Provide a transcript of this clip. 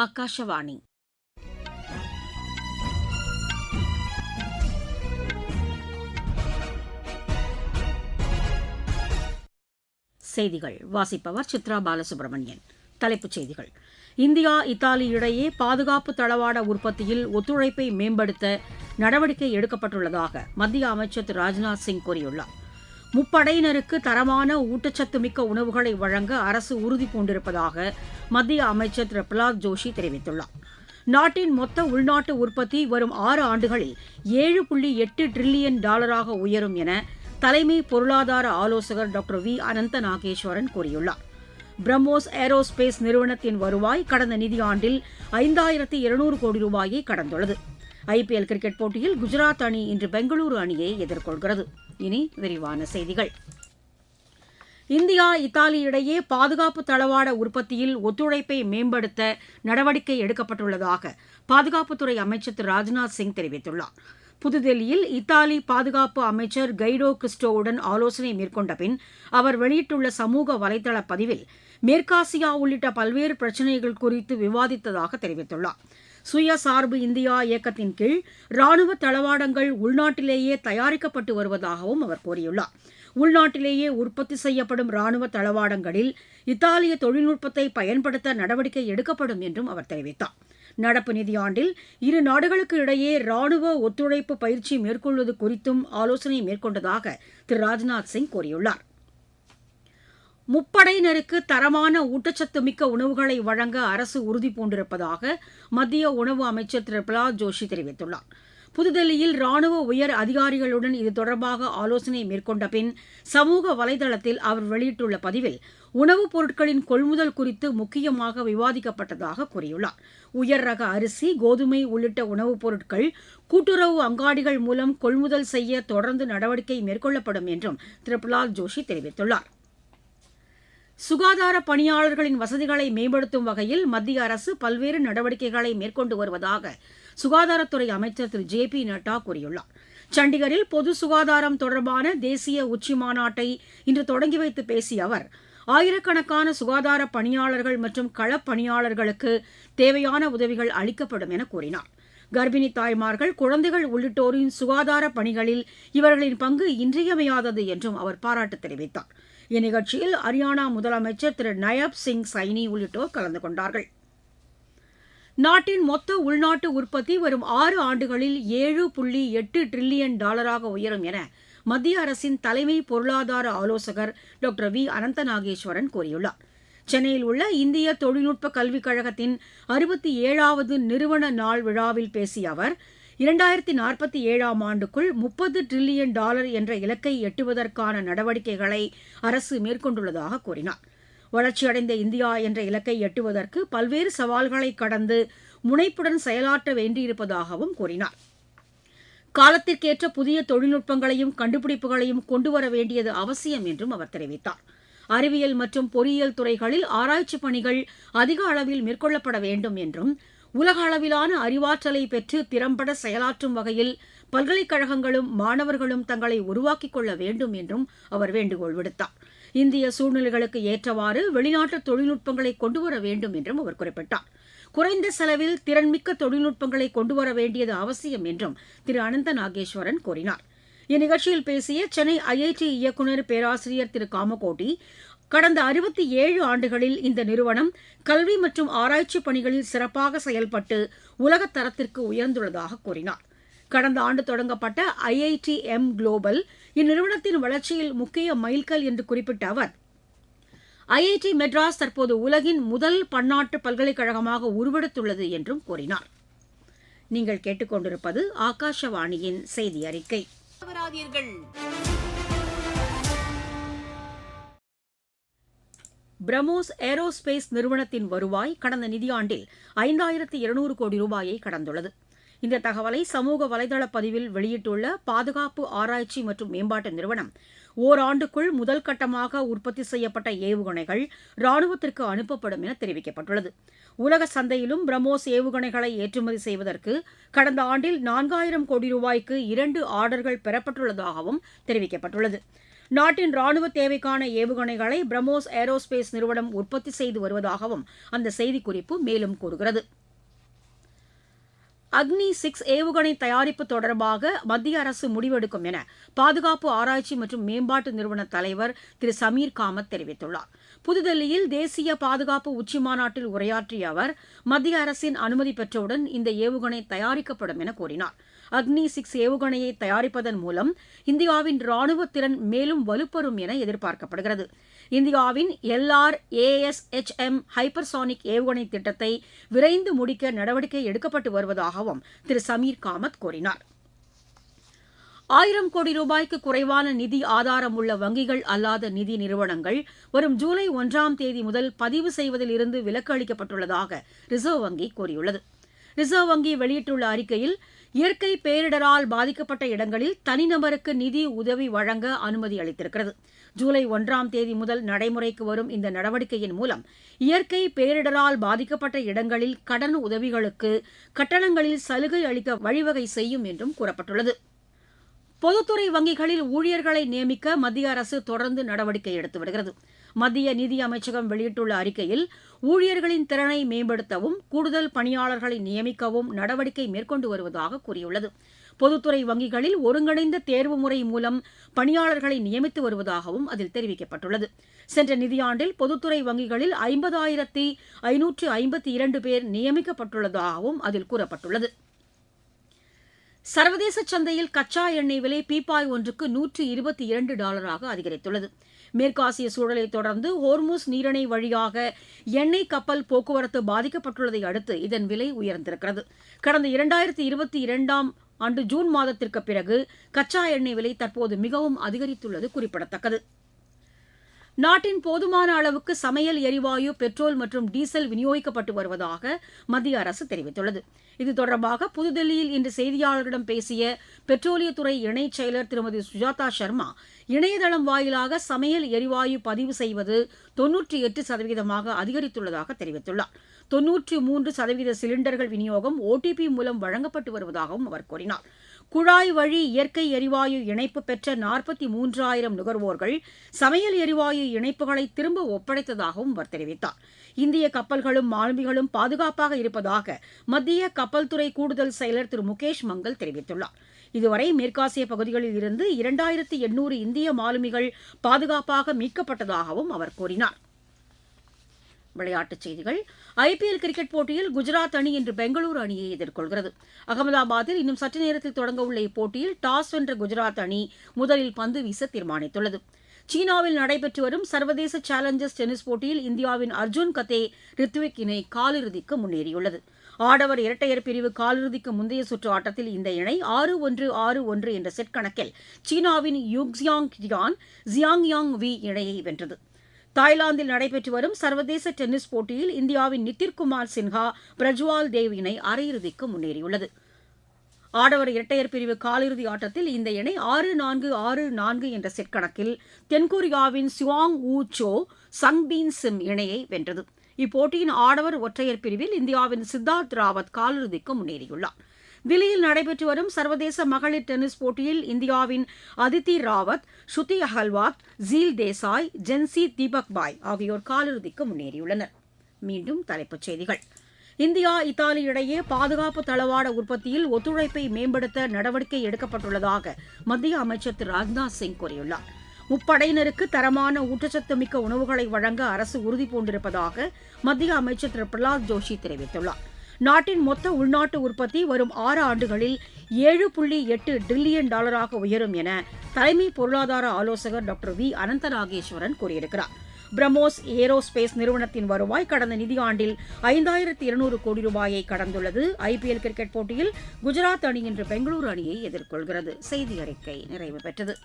ஆகாஷவாணி. செய்திகள் வாசிப்பவர் சித்ரா பாலசுப்ரமணியன். தலைப்புச் செய்திகள்: இந்தியா இத்தாலி இடையே பாதுகாப்பு தளவாட உற்பத்தியில் ஒத்துழைப்பை மேம்படுத்த நடவடிக்கை எடுக்கப்பட்டுள்ளதாக மத்திய அமைச்சர் திரு ராஜ்நாத் சிங் கூறியுள்ளார். முப்படையினருக்கு தரமான ஊட்டச்சத்து மிக்க உணவுகளை வழங்க அரசு உறுதி பூண்டிருப்பதாக மத்திய அமைச்சர் திரு பிரகலாத் ஜோஷி தெரிவித்துள்ளார். நாட்டின் மொத்த உள்நாட்டு உற்பத்தி வரும் 6 ஆண்டுகளில் 7.8 டிரில்லியன் டாலராக உயரும் என தலைமை பொருளாதார ஆலோசகர் டாக்டர் வி. அனந்த நாகேஸ்வரன் கூறியுள்ளார். பிரம்மோஸ் ஏரோஸ்பேஸ் நிறுவனத்தின் வருவாய் கடந்த நிதியாண்டில் 5200 கோடி ரூபாயை கடந்துள்ளது. ஐபிஎல் கிரிக்கெட் போட்டியில் குஜராத் அணி இன்று பெங்களூரு அணியை எதிர்கொள்கிறது. இனி விரிவான செய்திகள். இந்தியா இத்தாலி இடையே பாதுகாப்பு தளவாட உற்பத்தியில் ஒத்துழைப்பை மேம்படுத்த நடவடிக்கை எடுக்கப்பட்டுள்ளதாக பாதுகாப்புத்துறை அமைச்சர் திரு ராஜ்நாத் சிங் தெரிவித்துள்ளார். புதுதில்லியில் இத்தாலி பாதுகாப்பு அமைச்சர் கைடோ கிறிஸ்டோவுடன் ஆலோசனை மேற்கொண்ட பின் அவர் வெளியிட்டுள்ள சமூக வலைதள பதிவில் மேற்காசியா உள்ளிட்ட பல்வேறு பிரச்சினைகள் குறித்து விவாதித்ததாக தெரிவித்துள்ளார். சுயசார்பு இந்தியா இயக்கத்தின் கீழ் ராணுவ தளவாடங்கள் உள்நாட்டிலேயே தயாரிக்கப்பட்டு வருவதாகவும் அவர் கூறியுள்ளார். உள்நாட்டிலேயே உற்பத்தி செய்யப்படும் ராணுவ தளவாடங்களில் இத்தாலிய தொழில்நுட்பத்தை பயன்படுத்த நடவடிக்கை எடுக்கப்படும் என்றும் அவர் தெரிவித்தார். நடப்பு நிதியாண்டில் இரு நாடுகளுக்கு இடையே ராணுவ ஒத்துழைப்பு பயிற்சி மேற்கொள்வது குறித்தும் ஆலோசனை மேற்கொண்டதாக திரு ராஜ்நாத் சிங் கூறியுள்ளார். முப்படையினருக்கு தரமான ஊட்டச்சத்து மிக்க உணவுகளை வழங்க அரசு உறுதி பூண்டிருப்பதாக மத்திய உணவு அமைச்சர் திரு பிரகலாத் ஜோஷி தெரிவித்துள்ளார். புதுதில்லியில் ராணுவ உயர் அதிகாரிகளுடன் இது தொடர்பாக ஆலோசனை மேற்கொண்ட பின் சமூக வலைதளத்தில் அவர் வெளியிட்டுள்ள பதிவில் உணவுப் பொருட்களின் கொள்முதல் குறித்து முக்கியமாக விவாதிக்கப்பட்டதாக கூறியுள்ளார். உயர் ரக அரிசி, கோதுமை உள்ளிட்ட உணவுப் பொருட்கள் கூட்டுறவு அங்காடிகள் மூலம் கொள்முதல் செய்ய தொடர்ந்து நடவடிக்கை மேற்கொள்ளப்படும் என்றும் திரு பிரகலாத் ஜோஷி தெரிவித்துள்ளார். சுகாதார பணியாளர்களின் வசதிகளை மேம்படுத்தும் வகையில் மத்திய அரசு பல்வேறு நடவடிக்கைகளை மேற்கொண்டு வருவதாக சுகாதாரத்துறை அமைச்சர் திரு ஜே பி நட்டா கூறியுள்ளார். சண்டிகரில் பொது சுகாதாரம் தொடர்பான தேசிய உச்சிமாநாட்டை இன்று தொடங்கி வைத்து பேசிய அவர், ஆயிரக்கணக்கான சுகாதார பணியாளர்கள் மற்றும் களப்பணியாளர்களுக்கு தேவையான உதவிகள் அளிக்கப்படும் என கூறினார். கர்ப்பிணி தாய்மார்கள், குழந்தைகள் உள்ளிட்டோரின் சுகாதார பணிகளில் இவர்களின் பங்கு இன்றியமையாதது என்றும் அவர் பாராட்டு தெரிவித்தார். இந்நிகழ்ச்சியில் ஹரியானா முதலமைச்சர் திரு நயப் சிங் சைனி உள்ளிட்டோர் கலந்து கொண்டார்கள். நாட்டின் மொத்த உள்நாட்டு உற்பத்தி வரும் 6 ஆண்டுகளில் 7.8 டிரில்லியன் டாலராக உயரும் என மத்திய அரசின் தலைமை பொருளாதார ஆலோசகர் டாக்டர் வி. அனந்த நாகேஸ்வரன் கூறியுள்ளார். சென்னையில் உள்ள இந்திய தொழில்நுட்ப கல்விக் கழகத்தின் 67வது நிறுவன நாள் விழாவில் பேசிய அவர், 2047ஆம் ஆண்டுக்குள் 30 டிரில்லியன் டாலர் என்ற இலக்கை எட்டுவதற்கான நடவடிக்கைகளை அரசு மேற்கொண்டுள்ளதாக கூறினார். வளர்ச்சியடைந்த இந்தியா என்ற இலக்கை எட்டுவதற்கு பல்வேறு சவால்களை கடந்து முனைப்புடன் செயலாற்ற வேண்டியிருப்பதாகவும் கூறினார். காலத்திற்கேற்ற புதிய தொழில்நுட்பங்களையும் கண்டுபிடிப்புகளையும் கொண்டுவர வேண்டியது அவசியம் என்றும் அவர் தெரிவித்தார். அறிவியல் மற்றும் பொறியியல் துறைகளில் ஆராய்ச்சி பணிகள் அதிக அளவில் மேற்கொள்ளப்பட வேண்டும் என்றும், உலக அளவிலான அறிவாற்றலை பெற்று திறம்பட செயலாற்றும் வகையில் பல்கலைக்கழகங்களும் மாணவர்களும் தங்களை உருவாக்கிக் கொள்ள வேண்டும் என்றும் அவர் வேண்டுகோள் விடுத்தார். இந்திய சூழ்நிலைகளுக்கு ஏற்றவாறு வெளிநாட்டு தொழில்நுட்பங்களை கொண்டுவர வேண்டும் என்றும் அவர் குறிப்பிட்டார். குறைந்த செலவில் திறன்மிக்க தொழில்நுட்பங்களை கொண்டுவர வேண்டியது அவசியம் என்றும் திரு அனந்த நாகேஸ்வரன் கூறினார். இந்நிகழ்ச்சியில் பேசிய சென்னை ஐஐடி இயக்குநர் பேராசிரியர் திரு காமகோட்டி, கடந்த 67 ஆண்டுகளில் இந்த நிறுவனம் கல்வி மற்றும் ஆராய்ச்சி பணிகளில் சிறப்பாக செயல்பட்டு உலகத் தரத்திற்கு உயர்ந்துள்ளதாக கூறினார். கடந்த ஆண்டு தொடங்கப்பட்ட IITM குளோபல் இந்நிறுவனத்தின் வளர்ச்சியில் முக்கிய மைல்கல் என்று குறிப்பிட்ட அவர், IIT மெட்ராஸ் தற்போது உலகின் முதல் பன்னாட்டு பல்கலைக்கழகமாக உருவெடுத்துள்ளது என்றும் கூறினார். நீங்கள் கேட்டுக்கொண்டிருப்பது ஆகாஷவாணியின் செய்தி அறிக்கை. பிரம்மோஸ் ஏரோஸ்பேஸ் நிறுவனத்தின் வருவாய் கடந்த நிதியாண்டில் 5200 கோடி ரூபாயை கடந்துள்ளது. இந்த தகவலை சமூக வலைதள பதிவில் வெளியிட்டுள்ள பாதுகாப்பு ஆராய்ச்சி மற்றும் மேம்பாட்டு நிறுவனம், ஓராண்டுக்குள் முதல் கட்டமாக உற்பத்தி செய்யப்பட்ட ஏவுகணைகள் ராணுவத்திற்கு அனுப்பப்படும் என தெரிவிக்கப்பட்டுள்ளது. உலக சந்தையிலும் பிரம்மோஸ் ஏவுகணைகளை ஏற்றுமதி செய்வதற்கு கடந்த ஆண்டில் 4000 கோடி ரூபாய்க்கு 2 ஆர்டர்கள் பெறப்பட்டுள்ளதாகவும் தெரிவிக்கப்பட்டுள்ளது. நாட்டின் ராணுவ தேவைக்கான ஏவுகணைகளை பிரம்மோஸ் ஏரோஸ்பேஸ் நிறுவனம் உற்பத்தி செய்து வருவதாகவும் அந்த செய்திக்குறிப்பு மேலும் கூறுகிறது. அக்னி-6 ஏவுகணை தயாரிப்பு தொடர்பாக மத்திய அரசு முடிவெடுக்கும் என பாதுகாப்பு ஆராய்ச்சி மற்றும் மேம்பாட்டு நிறுவன தலைவர் திரு சமீர் காமத் தெரிவித்துள்ளார். புதுதில்லியில் தேசிய பாதுகாப்பு உச்சிமாநாட்டில் உரையாற்றிய அவர் மத்திய அரசின் அனுமதி பெற்றவுடன் இந்த ஏவுகணை தயாரிக்கப்படும் என கூறினார். அக்னி-6 ஏவுகணையை தயாரிப்பதன் மூலம் இந்தியாவின் ராணுவ திறன் மேலும் வலுப்பெறும் என எதிர்பார்க்கப்படுகிறது. இந்தியாவின் LRASHM ஹைப்பர்சானிக் ஏவுகணை திட்டத்தை விரைந்து முடிக்க நடவடிக்கை எடுக்கப்பட்டு வருவதாகவும் திரு சமீர் காமத் கூறினார். 1000 கோடி ரூபாய்க்கு குறைவான நிதி ஆதாரம் உள்ள வங்கிகள் அல்லாத நிதி நிறுவனங்கள் வரும் ஜூலை 1ஆம் தேதி முதல் பதிவு செய்வதில் இருந்து விலக்கு அளிக்கப்பட்டுள்ளதாக ரிசர்வ் வங்கி கூறியுள்ளது. ரிசர்வ் வங்கி வெளியிட்டுள்ள அறிக்கையில் இயற்கை பேரிடரால் பாதிக்கப்பட்ட இடங்களில் தனிநபருக்கு நிதி உதவி வழங்க அனுமதி அளித்திருக்கிறது. ஜூலை 1ஆம் தேதி முதல் நடைமுறைக்கு வரும் இந்த நடவடிக்கையின் மூலம் இயற்கை பேரிடரால் பாதிக்கப்பட்ட இடங்களில் கடன் உதவிகளுக்கு கட்டணங்களில் சலுகை அளிக்க வழிவகை செய்யும் என்றும் கூறப்பட்டுள்ளது. பொதுத்துறை வங்கிகளில் ஊழியர்களை நியமிக்க மத்திய அரசு தொடர்ந்து நடவடிக்கை எடுத்து வருகிறது. மத்திய நிதி அமைச்சகம் வெளியிட்டுள்ள அறிக்கையில் ஊழியர்களின் திறனை மேம்படுத்தவும் கூடுதல் பணியாளர்களை நியமிக்கவும் நடவடிக்கை மேற்கொண்டு வருவதாக கூறியுள்ளது. பொதுத்துறை வங்கிகளில் ஒருங்கிணைந்த தேர்வு முறை மூலம் பணியாளர்களை நியமித்து வருவதாகவும் அதில் தெரிவிக்கப்பட்டுள்ளது. சென்ற நிதியாண்டில் பொதுத்துறை வங்கிகளில் 50,552 பேர் நியமிக்கப்பட்டுள்ளதாகவும் அதில் கூறப்பட்டுள்ளது. சர்வதேச சந்தையில் கச்சா எண்ணெய் விலை பீப்பாய் ஒன்றுக்கு $122 அதிகரித்துள்ளது. மேற்காசிய சூழலை தொடர்ந்து ஹோர்முஸ் நீரிணை வழியாக எண்ணெய் கப்பல் போக்குவரத்து பாதிக்கப்பட்டுள்ளதை அடுத்து இதன் விலை உயர்ந்திருக்கிறது. கடந்த 2022ஆம் ஆண்டு ஜூன் மாதத்திற்கு பிறகு கச்சா எண்ணெய் விலை தற்போது மிகவும் அதிகரித்துள்ளது குறிப்பிடத்தக்கது. நாட்டின் போதுமான அளவுக்கு சமையல் எரிவாயு, பெட்ரோல் மற்றும் டீசல் விநியோகிக்கப்பட்டு வருவதாக மத்திய அரசு தெரிவித்துள்ளது. இது தொடர்பாக புதுதில்லியில் இன்று செய்தியாளர்களிடம் பேசிய பெட்ரோலியத்துறை இணைச் செயலர் திருமதி சுஜாதா சர்மா, இணையதளம் வாயிலாக சமையல் எரிவாயு பதிவு செய்வது 98% அதிகரித்துள்ளதாக தெரிவித்துள்ளார். 93% சிலிண்டர்கள் விநியோகம் OTP மூலம் வழங்கப்பட்டு வருவதாகவும் அவர் கூறினார். குழாய் வழி இயற்கை எரிவாயு இணைப்பு பெற்ற 43,000 நுகர்வோர்கள் சமையல் எரிவாயு இணைப்புகளை திரும்ப ஒப்படைத்ததாகவும் அவர் தெரிவித்தார். இந்திய கப்பல்களும் மாலுமிகளும் பாதுகாப்பாக இருப்பதாக மத்திய கப்பல் துறை கூடுதல் செயலர் திரு முகேஷ் மங்கல் தெரிவித்துள்ளார். இதுவரை மேற்காசிய பகுதிகளில் இருந்து 2800 இந்திய மாலுமிகள் பாதுகாப்பாக மீட்கப்பட்டதாகவும் அவர் கூறினார். விளையாட்டுச் செய்திகள். IPL கிரிக்கெட் போட்டியில் குஜராத் அணி இன்று பெங்களூரு அணியை எதிர்கொள்கிறது. அகமதாபாத்தில் இன்னும் சற்று நேரத்தில் தொடங்கவுள்ள இப்போட்டியில் டாஸ் வென்ற குஜராத் அணி முதலில் பந்து வீச தீர்மானித்துள்ளது. சீனாவில் நடைபெற்று வரும் சர்வதேச சேலஞ்சர்ஸ் டென்னிஸ் போட்டியில் இந்தியாவின் அர்ஜுன் கதே ரித்விக் இணை காலிறுதிக்கு முன்னேறியுள்ளது. ஆடவர் இரட்டையர் பிரிவு காலிறுதிக்கு முந்தைய சுற்று ஆட்டத்தில் இந்த இணை 6-1, 6-1 என்ற செட் கணக்கில் சீனாவின் யுக்ஸியாங் டியான் ஜியாங்யாங் வி இணையை வென்றது. தாய்லாந்தில் நடைபெற்று வரும் சர்வதேச டென்னிஸ் போட்டியில் இந்தியாவின் நித்திர்குமார் சின்ஹா, பிரஜ்வால் தேவ் இணை அரையிறுதிக்கு முன்னேறியுள்ளது. ஆடவர் இரட்டையர் பிரிவு காலிறுதி ஆட்டத்தில் இந்த இணை 6-4, 6-4 என்ற செட் கணக்கில் தென்கொரியாவின் சுவாங் ஊ சோ, சங்பீன் சிம் இணையை வென்றது. இப்போட்டியின் ஆடவர் ஒற்றையர் பிரிவில் இந்தியாவின் சித்தார்த் ராவத் காலிறுதிக்கு முன்னேறியுள்ளார். தில்லியில் நடைபெற்று வரும் சர்வதேச மகளிர் டென்னிஸ் போட்டியில் இந்தியாவின் அதித்தி ராவத், ஸ்ருதி அகல்வாத், ஜீல் தேசாய், ஜென்சி தீபக் பாய் ஆகியோர் காலிறுதிக்கு முன்னேறியுள்ளனர். மீண்டும் தலைப்புச் செய்திகள். இந்தியா, இத்தாலி இடையே பாதுகாப்பு தளவாட உற்பத்தியில் ஒத்துழைப்பை மேம்படுத்த நடவடிக்கை எடுக்கப்பட்டுள்ளதாக மத்திய அமைச்சர் திரு ராஜ்நாத் சிங் கூறியுள்ளார். முப்படையினருக்கு தரமான ஊட்டச்சத்து மிக்க உணவுகளை வழங்க அரசு உறுதிபூண்டிருப்பதாக மத்திய அமைச்சர் திரு பிரகலாத் ஜோஷி தெரிவித்துள்ளார். நாட்டின் மொத்த உள்நாட்டு உற்பத்தி வரும் 6 ஆண்டுகளில் $7.8 டிரில்லியன் உயரும் என தலைமை பொருளாதார ஆலோசகர் டாக்டர் வி அனந்த நாகேஸ்வரன் கூறியிருக்கிறார். பிரம்மோஸ் ஏரோஸ்பேஸ் நிறுவனத்தின் வருவாய் கடந்த நிதியாண்டில் 5200 கோடி ரூபாயை கடந்துள்ளது. IPL கிரிக்கெட் போட்டியில் குஜராத் அணி இன்று பெங்களூரு அணியை எதிர்கொள்கிறது. செய்தி அறிக்கை நிறைவு பெற்றது.